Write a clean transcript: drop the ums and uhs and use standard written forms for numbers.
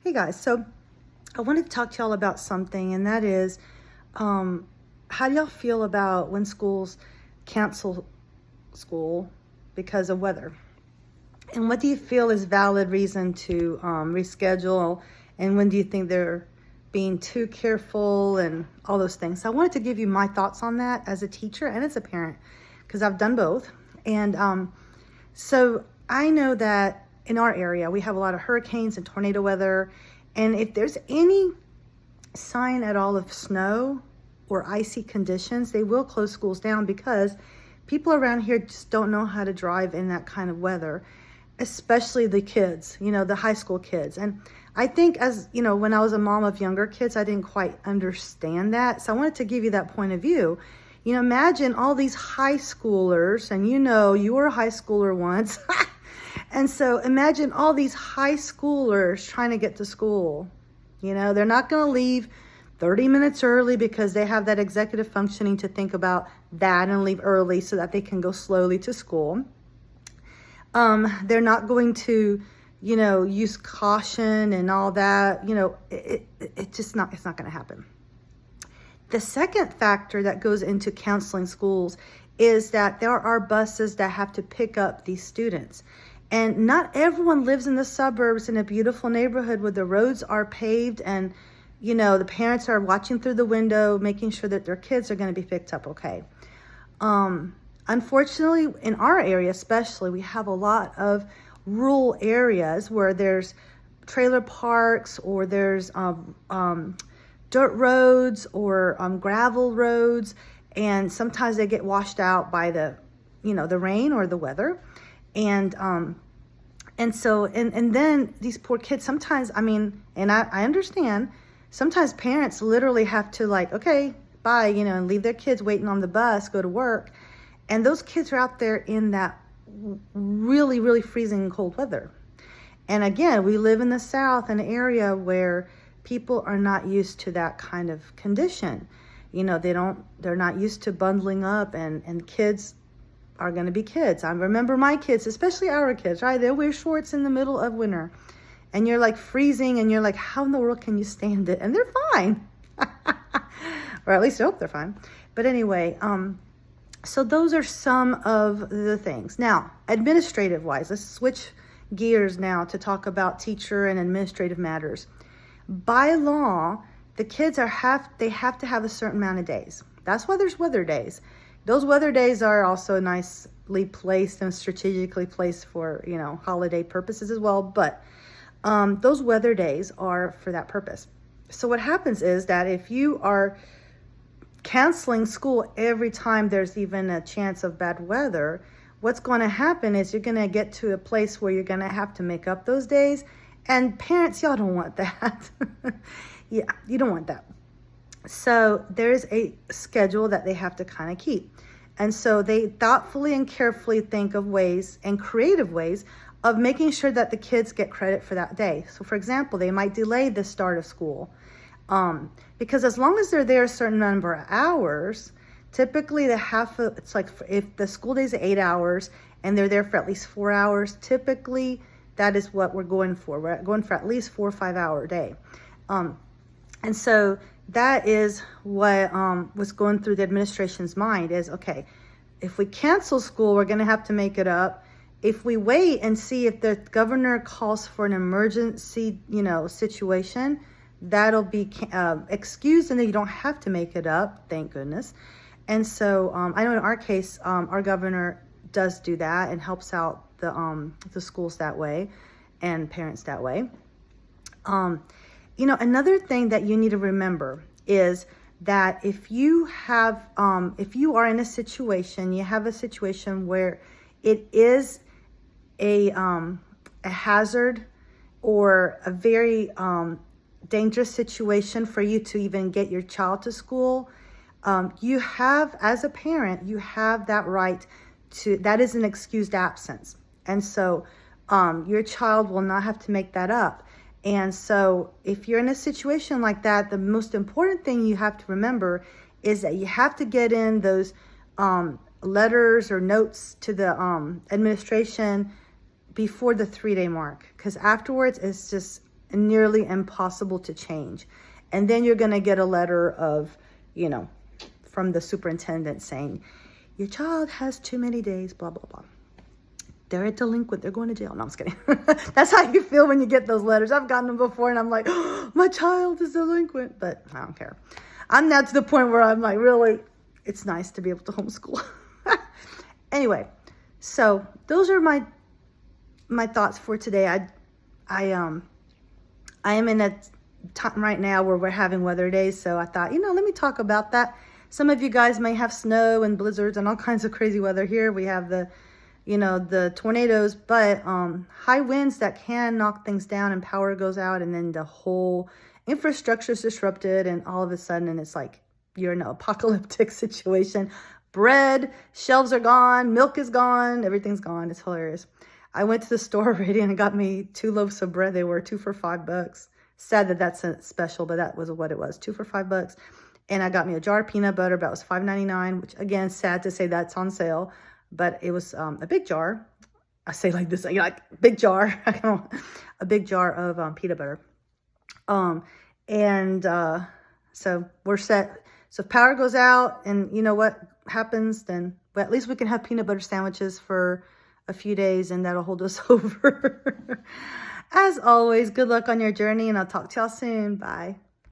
Hey guys, so I wanted to talk to y'all about something, and that is how do y'all feel about when schools cancel school because of weather? And what do you feel is valid reason to reschedule? And when do you think they're being too careful and all those things? So I wanted to give you my thoughts on that as a teacher and as a parent, because I've done both. And so I know that in our area, we have a lot of hurricanes and tornado weather. And if there's any sign at all of snow or icy conditions, they will close schools down because people around here just don't know how to drive in that kind of weather, especially the kids, the high school kids. And I think when I was a mom of younger kids, I didn't quite understand that. So I wanted to give you that point of view. Imagine all these high schoolers, and you were a high schooler once. And so imagine all these high schoolers trying to get to school. They're not going to leave 30 minutes early because they have that executive functioning to think about that and leave early so that they can go slowly to school. They're not going to, use caution and all that. It's not going to happen. The second factor that goes into counseling schools is that there are buses that have to pick up these students. And not everyone lives in the suburbs in a beautiful neighborhood where the roads are paved and, the parents are watching through the window, making sure that their kids are going to be picked up okay. Unfortunately, in our area especially, we have a lot of rural areas where there's trailer parks or there's dirt roads or gravel roads, and sometimes they get washed out by the rain or the weather. And so then these poor kids sometimes, and I understand, sometimes parents literally have to okay, bye, and leave their kids waiting on the bus, go to work. And those kids are out there in that really, really freezing cold weather. And again, we live in the South, an area where people are not used to that kind of condition. They're not used to bundling up, and kids are going to be kids. I remember my kids, especially our kids, right? They wear shorts in the middle of winter, and you're freezing, and you're how in the world can you stand it? And they're fine. Or at least I hope they're fine. But anyway, so those are some of the things. Now, administrative wise, let's switch gears now to talk about teacher and administrative matters. By law, the kids have to have a certain amount of days. That's why there's weather days. Those weather days are also nicely placed and strategically placed for, holiday purposes as well. But those weather days are for that purpose. So what happens is that if you are canceling school every time there's even a chance of bad weather, what's going to happen is you're going to get to a place where you're going to have to make up those days. And parents, y'all don't want that. Yeah, you don't want that. So there's a schedule that they have to kind of keep. And so they thoughtfully and carefully think of ways and creative ways of making sure that the kids get credit for that day. So for example, they might delay the start of school. Because as long as they're there a certain number of hours, typically it's if the school day is 8 hours and they're there for at least 4 hours, typically that is what we're going for. We're going for at least 4 or 5 hour day. And so that is what was going through the administration's mind is, okay, if we cancel school, we're going to have to make it up. If we wait and see if the governor calls for an emergency, situation, that'll be excused and then you don't have to make it up, thank goodness. And so I know in our case, our governor does do that and helps out the schools that way and parents that way. Another thing that you need to remember is that if you are in a situation, you have a situation where it is a hazard or a very dangerous situation for you to even get your child to school, you have, as a parent, you have that right that is an excused absence. And so your child will not have to make that up. And so if you're in a situation like that, the most important thing you have to remember is that you have to get in those letters or notes to the administration before the 3-day mark, because afterwards it's just nearly impossible to change. And then you're going to get a letter of, from the superintendent saying, your child has too many days, blah, blah, blah. They're a delinquent. They're going to jail. No, I'm just kidding. That's how you feel when you get those letters. I've gotten them before and I'm like, oh, my child is delinquent, but I don't care. I'm now to the point where I'm like, really, it's nice to be able to homeschool. Anyway, so those are my thoughts for today. I am in a time right now where we're having weather days. So I thought, let me talk about that. Some of you guys may have snow and blizzards and all kinds of crazy weather here. We have the tornadoes, but high winds that can knock things down and power goes out, and then the whole infrastructure is disrupted, and all of a sudden it's like you're in an apocalyptic situation. Bread, shelves are gone, milk is gone, everything's gone. It's hilarious. I went to the store already and got me 2 loaves of bread. They were 2 for $5. Sad that that's a special, but that was what it was, 2 for $5. And I got me a jar of peanut butter, but it was $5.99, which again, sad to say that's on sale, but it was a big jar. I say like this, big jar, a big jar of peanut butter. So we're set. So if power goes out and you know what happens, then well, at least we can have peanut butter sandwiches for a few days and that'll hold us over. As always, good luck on your journey and I'll talk to y'all soon. Bye.